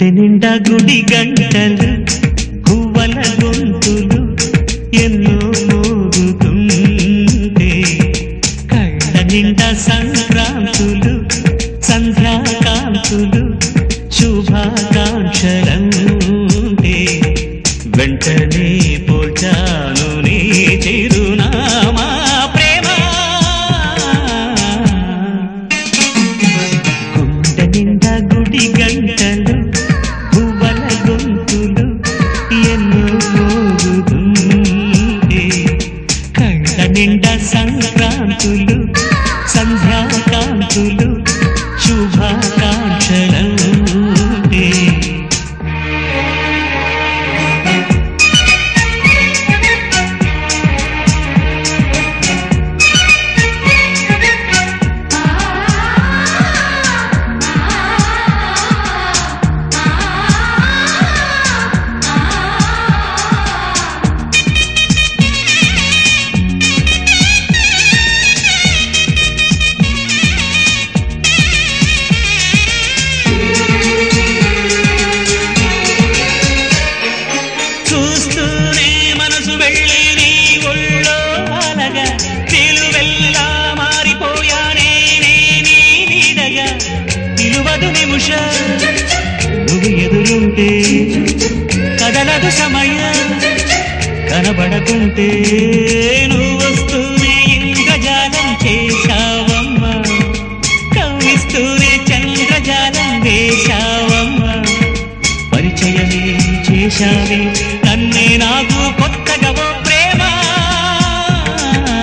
గుండె నిండా గుడి గంటలు గువ్వల గొంతులు ఎన్నో మోగుతుంటే కళ్ళ నిండా సంక్రాంతులు సంధ్యాకాంతులు శుభాకాంక్షలంటే వెంటనే పోల్చాను నీ చిరునామా ప్రేమ గుండె నిండా గుడి గంటలు గువ్వల గొంతులు ఎన్నో మోగుతుంటే కళ్ళ నిండా సంక్రాంతులు సంధ్యాకాంతులు శుభాకాంక్షలంటే నువ్వు ఎదురుంటే కదలదు సమయం కనబడకుంటే నువ్వు వస్తూనే ఇంద్రజాలం చేశావమ్మా కవ్విస్తూనే చంద్రజాలం వేశావమ్మా పరిచయమే చేశావే నన్నే నాకు కొత్తగా